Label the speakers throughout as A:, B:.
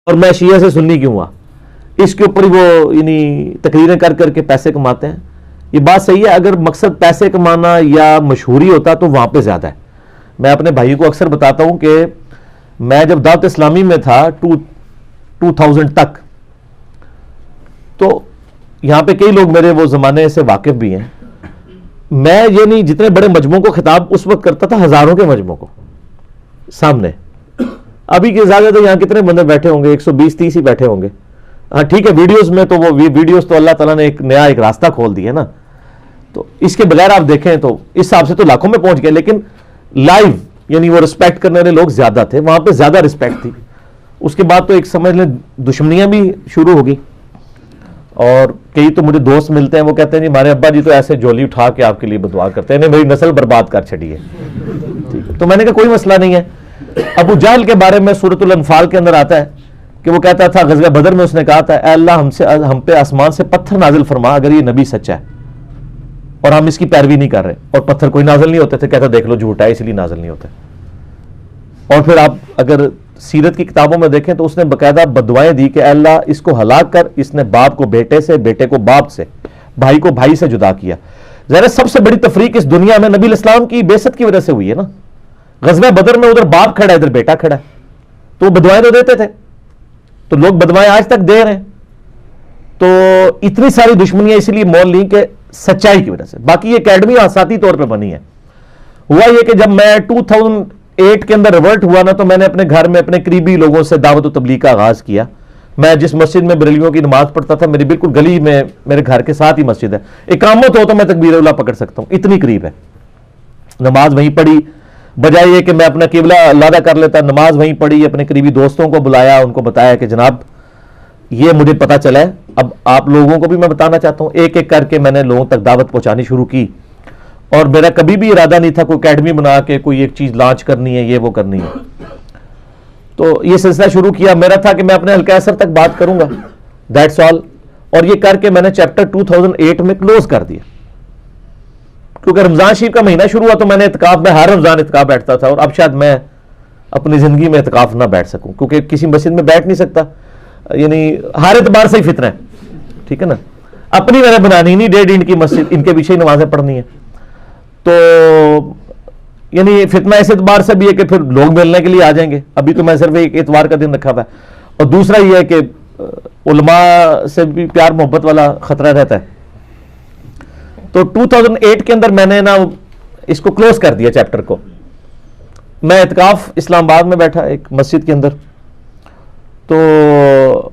A: اور میں شیعہ سے سنی کیوں ہوا، اس کے اوپر وہ یعنی تقریریں کر کر کے پیسے کماتے ہیں. یہ بات صحیح ہے، اگر مقصد پیسے کمانا یا مشہوری ہوتا تو وہاں پہ زیادہ ہے. میں اپنے بھائی کو اکثر بتاتا ہوں کہ میں جب دعوت اسلامی میں تھا 2000 تک، تو یہاں پہ کئی لوگ میرے وہ زمانے سے واقف بھی ہیں. میں یہ نہیں جتنے بڑے مجموعوں کو خطاب اس وقت کرتا تھا، ہزاروں کے مجموعوں کو سامنے. ابھی کی اجازت ہے یہاں کتنے بندے بیٹھے ہوں گے؟ 120-130 ہی بیٹھے ہوں گے. ہاں ٹھیک ہے، ویڈیوز میں تو وہ ویڈیوز تو اللہ تعالیٰ نے ایک نیا ایک راستہ کھول دیا ہے نا، تو اس کے بغیر آپ دیکھیں تو اس حساب سے تو لاکھوں میں پہنچ گئے. لیکن لائیو یعنی وہ رسپیکٹ کرنے والے لوگ زیادہ تھے، وہاں پہ زیادہ رسپیکٹ تھی. اس کے بعد تو ایک سمجھ لیں دشمنیاں بھی شروع ہو گئی. اور کئی تو مجھے دوست ملتے ہیں، وہ کہتے ہیں جی ہمارے ابا جی تو ایسے جولی اٹھا کے آپ کے لیے بدعا کرتے ہیں، میری نسل برباد کر چھڑی ہے. ٹھیک ہے، تو میں نے کہا کوئی مسئلہ نہیں ہے. ابو جہل کے بارے میں سورۃ الانفال کے اندر آتا ہے کہ وہ کہتا تھا غزوہ بدر میں، اس نے کہا تھا اے اللہ ہم پہ آسمان سے پتھر نازل فرما اگر یہ نبی سچا ہے اور ہم اس کی پیروی نہیں کر رہے. اور پتھر کوئی نازل نہیں ہوتے تھے، کہتا دیکھ لو جھوٹا ہے اس لیے نازل نہیں ہوتے. اور پھر آپ اگر سیرت کی کتابوں میں دیکھیں تو اس نے باقاعدہ بددعائیں دی کہ اے اللہ اس کو ہلاک کر، اس نے باپ کو بیٹے سے، بیٹے کو باپ سے، بھائی کو بھائی سے جدا کیا. ذرا سب سے بڑی تفریق اس دنیا میں نبی الاسلام کی بعثت کی وجہ سے ہوئی ہے نا. غزوہ بدر میں ادھر باپ کھڑا ہے ادھر بیٹا کھڑا ہے، تو وہ بدوائیں تو دیتے تھے، تو لوگ بدوائیں آج تک دے رہے ہیں. تو اتنی ساری دشمنیاں اسی لیے مول لیں کہ سچائی کی وجہ سے. باقی یہ اکیڈمی آساتی طور پہ بنی ہے. ہوا یہ کہ جب میں 2008 کے اندر ریورٹ ہوا نا، تو میں نے اپنے گھر میں اپنے قریبی لوگوں سے دعوت و تبلیغ کا آغاز کیا. میں جس مسجد میں بریلویوں کی نماز پڑھتا تھا، میری بالکل گلی میں میرے گھر کے ساتھ ہی مسجد ہے. اقامت ہو تو میں تکبیر اولیٰ پکڑ سکتا ہوں، اتنی قریب ہے. نماز وہیں پڑھی، بجائے یہ کہ میں اپنا قبلہ علیحدہ کر لیتا، نماز وہیں پڑھی. اپنے قریبی دوستوں کو بلایا، ان کو بتایا کہ جناب یہ مجھے پتا چلا ہے. اب آپ لوگوں کو بھی میں بتانا چاہتا ہوں، ایک ایک کر کے میں نے لوگوں تک دعوت پہنچانی شروع کی. اور میرا کبھی بھی ارادہ نہیں تھا کوئی اکیڈمی بنا کے کوئی ایک چیز لانچ کرنی ہے، یہ وہ کرنی ہے. تو یہ سلسلہ شروع کیا. میرا تھا کہ میں اپنے حلقہ اثر تک بات کروں گا، دیٹس آل. اور یہ کر کے میں نے چیپٹر 2008 میں کلوز کر دیا. کیونکہ رمضان شریف کا مہینہ شروع ہوا تو میں نے اعتکاف میں ہر رمضان اعتکاف بیٹھتا تھا، اور اب شاید میں اپنی زندگی میں اعتکاف نہ بیٹھ سکوں، کیونکہ کسی مسجد میں بیٹھ نہیں سکتا. یعنی ہر اعتبار سے ہی فتنہ ہے، ٹھیک ہے نا. اپنی میں نے بنانی نہیں 1.5 انچ کی مسجد، ان کے پیچھے ہی نمازیں پڑھنی ہیں. تو یعنی فتنہ اس اعتبار سے بھی ہے کہ پھر لوگ ملنے کے لیے آ جائیں گے. ابھی تو میں صرف ایک اتوار کا دن رکھا ہوا ہے. اور دوسرا یہ ہے کہ علماء سے بھی پیار محبت والا خطرہ رہتا ہے. تو 2008 کے اندر میں نے نا اس کو کلوز کر دیا چیپٹر کو. میں اعتکاف اسلام آباد میں بیٹھا ایک مسجد کے اندر. تو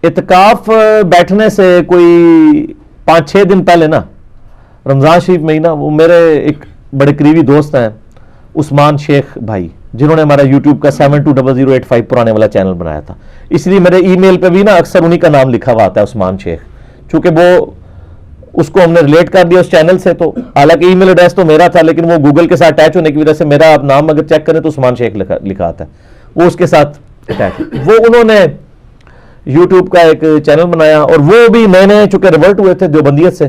A: اعتکاف بیٹھنے سے کوئی 5-6 دن پہلے نا، رمضان شریف میں ہی نا، وہ میرے ایک بڑے قریبی دوست ہیں عثمان شیخ بھائی، جنہوں نے ہمارا یوٹیوب کا 720085 پرانے والا چینل بنایا تھا. اس لیے میرے ای میل پہ بھی نا اکثر انہی کا نام لکھا ہوا آتا ہے، عثمان شیخ. چونکہ وہ اس کو ہم نے ریلیٹ کر دیا اس چینل سے. تو حالانکہ ای میل ایڈریس تو میرا تھا، لیکن وہ گوگل کے ساتھ اٹیچ ہونے کی وجہ سے میرا نام اگر چیک کریں تو عثمان شیخ لکھا آتا ہے، وہ اس کے ساتھ اٹیچ. وہ انہوں نے یوٹیوب کا ایک چینل بنایا، اور وہ بھی نئے نئے چونکہ ریورٹ ہوئے تھے دیوبندیت سے.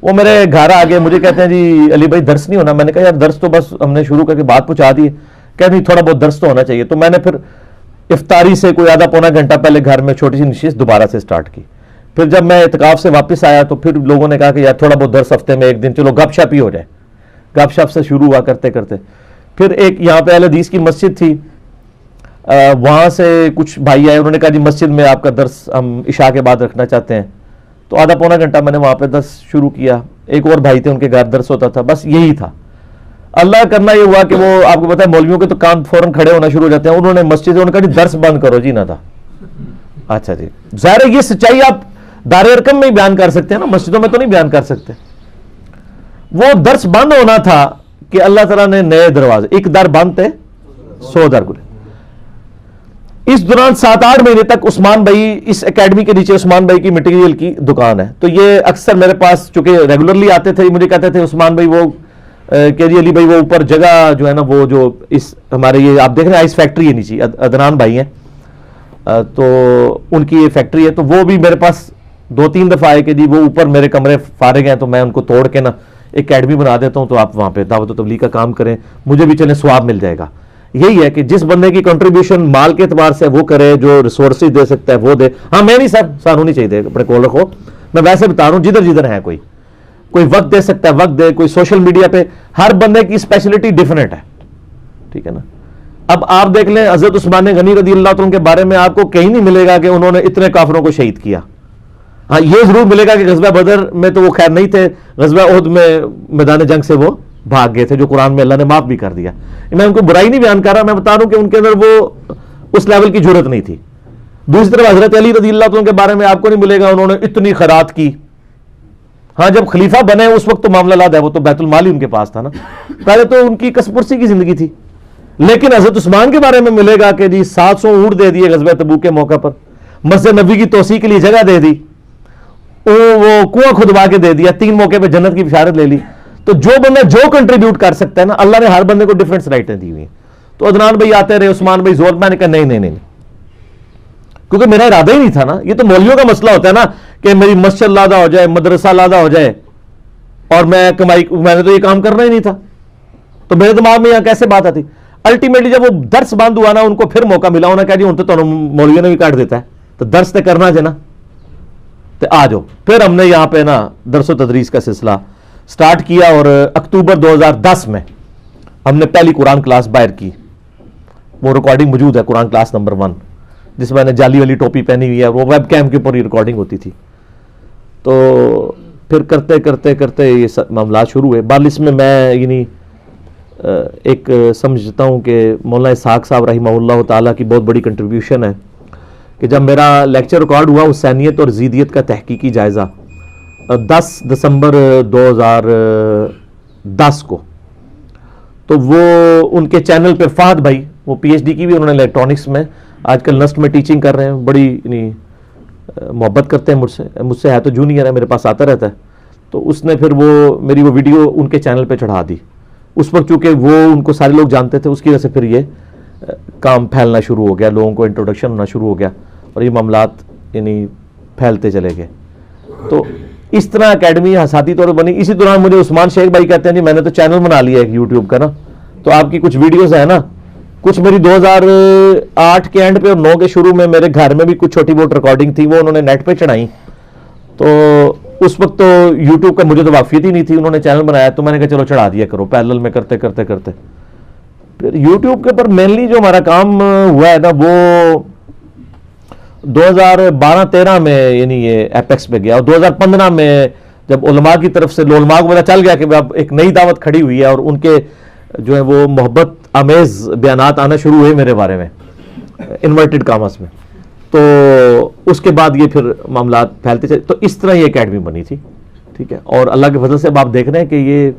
A: وہ میرے گھر آ گئے، مجھے کہتے ہیں جی علی بھائی درس نہیں ہونا. میں نے کہا یار درس تو بس ہم نے شروع کر کے بات پہنچا دی ہے. کہتے ہیں تھوڑا بہت درس تو ہونا چاہیے. تو میں نے پھر افطاری سے کوئی آدھا پونا گھنٹہ پہلے گھر میں چھوٹی سی نشست دوبارہ سے سٹارٹ کی. پھر جب میں اعتکاف سے واپس آیا تو پھر لوگوں نے کہا کہ یار تھوڑا بہت درس ہفتے میں ایک دن چلو گپ شپ ہی ہو جائے. گپ شپ سے شروع ہوا کرتے کرتے پھر ایک یہاں پہ اہل حدیث کی مسجد تھی، وہاں سے کچھ بھائی آئے، انہوں نے کہا جی مسجد میں آپ کا درس ہم عشاء کے بعد رکھنا چاہتے ہیں. تو آدھا پونا گھنٹہ میں نے وہاں پہ درس شروع کیا. ایک اور بھائی تھے، ان کے گھر درس ہوتا تھا. بس یہی تھا. اللہ کرنا یہ ہوا کہ وہ آپ کو پتا ہے مولویوں کے تو کان فوراً کھڑے ہونا شروع ہو جاتے ہیں. انہوں نے مسجد انہوں نے کہا جی درس بند کرو. جی نہ تھا. اچھا جی، ظاہر ہے یہ سچائی آپ دار ارقم میں ہی بیان کر سکتے ہیں نا، مسجدوں میں تو نہیں بیان کر سکتے. وہ درس بند ہونا تھا کہ اللہ تعالیٰ نے نئے دروازے، ایک در بند تھے 100 در کھلے. اس دوران 7-8 مہینے تک عثمان بھائی، اس اکیڈمی کے نیچے عثمان بھائی کی مٹیریل کی دکان ہے. تو یہ اکثر میرے پاس چونکہ ریگولرلی آتے تھے، مجھے کہتے تھے عثمان بھائی وہ کہ جی علی بھائی وہ اوپر جگہ جو ہے نا، وہ جو اس ہمارے یہ آپ دیکھ رہے ہیں آئس فیکٹری ہے نیچے، عدنان بھائی ہیں، تو ان کی یہ فیکٹری ہے. تو وہ بھی میرے پاس 2-3 دفعہ آئے کہ جی وہ اوپر میرے کمرے فارغ ہیں تو میں ان کو توڑ کے نا ایک اکیڈمی بنا دیتا ہوں، تو آپ وہاں پہ دعوت و تبلیغ کا کام کریں، مجھے بھی چلیں ثواب مل جائے گا. یہی ہے کہ جس بندے کی کنٹریبیوشن مال کے اعتبار سے وہ کرے, جو ریسورسز دے سکتا ہے وہ دے. ہاں میں نہیں سر, سانو نہیں چاہیے اپنے کول رکھو, میں ویسے بتا رہا ہوں جدھر جدھر ہے کوئی وقت دے سکتا ہے وقت دے, کوئی سوشل میڈیا پہ, ہر بندے کی اسپیشلٹی ڈیفرنٹ ہے, ٹھیک ہے نا. اب آپ دیکھ لیں حضرت عثمان غنی رضی اللہ عنہ کے بارے میں آپ کو کہیں نہیں ملے گا کہ انہوں نے اتنے کافروں کو شہید کیا. ہاں یہ ضرور ملے گا کہ غزوہ بدر میں تو وہ خیر نہیں تھے, غزوہ احد میں میدان جنگ سے وہ بھاگ گئے تھے, جو قرآن میں اللہ نے معاف بھی کر دیا. میں ان کو برائی نہیں بیان کر رہا, میں بتا رہا ہوں کہ ان کے اندر وہ اس لیول کی جرت نہیں تھی. دوسری طرف حضرت علی رضی اللہ عنہ کے بارے میں آپ کو نہیں ملے گا انہوں نے اتنی خیرات کی. ہاں جب خلیفہ بنے اس وقت تو معاملہ لاد ہے, وہ تو بیت المال ہی ان کے پاس تھا نا, پہلے تو ان کی کسپرسی کی زندگی تھی. لیکن حضرت عثمان کے بارے میں ملے گا کہ جی 700 اونٹ دے دیے غزوہ تبوک کے موقع پر, مسجد نبی کی توسیع کے لیے جگہ دے دی, وہ کنواں کھدوا کے دے دیا, 3 موقع پہ جنت کی بشارت لے لی. تو جو بندہ جو کنٹریبیوٹ کر سکتا ہے نا, اللہ نے ہر بندے کو ڈیفرنٹ صلاحیتیں دی ہوئی ہیں. تو عدنان بھائی آتے رہے, عثمان بھائی زور, میں نے کہا نہیں, کیونکہ میرا ارادہ ہی نہیں تھا نا. یہ تو مولویوں کا مسئلہ ہوتا ہے نا کہ میری مسجد لادہ ہو جائے, مدرسہ لادہ ہو جائے, اور میں نے تو یہ کام کرنا ہی نہیں تھا. تو میرے دماغ میں یہاں کیسے بات آتی. الٹیمیٹلی جب وہ درس بند ہوا نا, ان کو پھر موقع ملا, انہوں نے کہا جی ہوں تو مولویوں نے بھی کاٹ دیتا ہے, تو درس تو کرنا ہے نا, تو آ جاؤ. پھر ہم نے یہاں پہ نا درس و تدریس کا سلسلہ سٹارٹ کیا, اور اکتوبر 2010 میں ہم نے پہلی قرآن کلاس باہر کی. وہ ریکارڈنگ موجود ہے, قرآن کلاس نمبر 1, جس میں نے جالی والی ٹوپی پہنی ہوئی ہے, وہ ویب کیم کے اوپر ہی ریکارڈنگ ہوتی تھی. تو پھر کرتے یہ معاملات شروع ہوئے. بال اس میں یعنی ایک سمجھتا ہوں کہ مولانا اسحاق صاحب رحمہ اللہ تعالیٰ کی بہت بڑی کنٹریبیوشن ہے کہ جب میرا لیکچر ریکارڈ ہوا حسینیت اور زیدیت کا تحقیقی جائزہ 10 دسمبر 2010 کو, تو وہ ان کے چینل پہ فہد بھائی, وہ پی ایچ ڈی کی بھی انہوں نے الیکٹرانکس میں, آج کل نسٹ میں ٹیچنگ کر رہے ہیں, بڑی یعنی محبت کرتے ہیں مجھ سے ہے تو جونیئر ہے, میرے پاس آتا رہتا ہے. تو اس نے پھر میری وہ ویڈیو ان کے چینل پہ چڑھا دی. اس وقت چونکہ وہ ان کو سارے لوگ جانتے تھے, اس کی وجہ سے پھر یہ کام پھیلنا شروع ہو گیا, لوگوں کو انٹروڈکشن ہونا شروع ہو گیا, اور یہ معاملات یعنی پھیلتے چلے گئے. تو اس طرح اکیڈمی حساتی طور پر بنی. اسی دوران مجھے عثمان شیخ بھائی کہتے ہیں جی میں نے تو چینل بنا لیا ہے یوٹیوب کا نا, تو آپ کی کچھ ویڈیوز ہیں نا, کچھ میری 2008 کے اینڈ پہ اور 9 کے شروع میں میرے گھر میں بھی کچھ چھوٹی بہت ریکارڈنگ تھی, وہ انہوں نے نیٹ پہ چڑھائی. تو اس وقت تو یوٹیوب کا مجھے تو واقفیت ہی نہیں تھی, انہوں نے چینل بنایا, تو میں نے کہا چلو چڑھا دیا کرو. پیرلل میں کرتے پھر یوٹیوب کے اوپر مینلی جو ہمارا کام ہوا ہے نا, وہ 2012-13 میں یعنی یہ ایپیکس پہ گیا, اور 2015 میں جب علماء کی طرف سے علماء کو پتہ چل گیا کہ اب ایک نئی دعوت کھڑی ہوئی ہے, اور ان کے جو ہے وہ محبت آمیز بیانات آنا شروع ہوئے میرے بارے میں انورٹڈ کامرس میں, تو اس کے بعد یہ پھر معاملات پھیلتے چلے. تو اس طرح یہ اکیڈمی بنی تھی, ٹھیک ہے. اور اللہ کے فضل سے اب آپ دیکھ رہے ہیں کہ یہ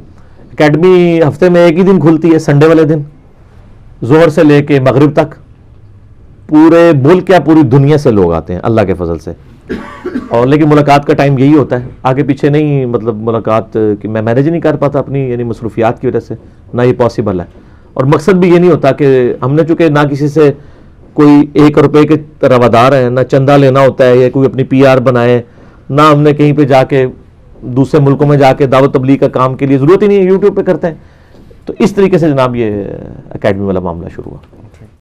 A: اکیڈمی ہفتے میں ایک ہی دن کھلتی ہے, سنڈے والے دن, ظہر سے لے کے مغرب تک. پورے ملک یا پوری دنیا سے لوگ آتے ہیں اللہ کے فضل سے. اور لیکن ملاقات کا ٹائم یہی ہوتا ہے, آگے پیچھے نہیں, مطلب ملاقات کہ میں مینیج نہیں کر پاتا اپنی یعنی مصروفیات کی وجہ سے, نہ یہ پاسبل ہے. اور مقصد بھی یہ نہیں ہوتا کہ ہم نے چونکہ نہ کسی سے کوئی 1 روپے کے روادار ہیں, نہ چندہ لینا ہوتا ہے, یا کوئی اپنی پی آر بنائے, نہ ہم نے کہیں پہ جا کے دوسرے ملکوں میں جا کے دعوت تبلیغ کا کام کے لیے ضرورت ہی نہیں ہے, یوٹیوب پہ کرتے ہیں. تو اس طریقے سے جناب یہ اکیڈمی والا معاملہ شروع ہوا.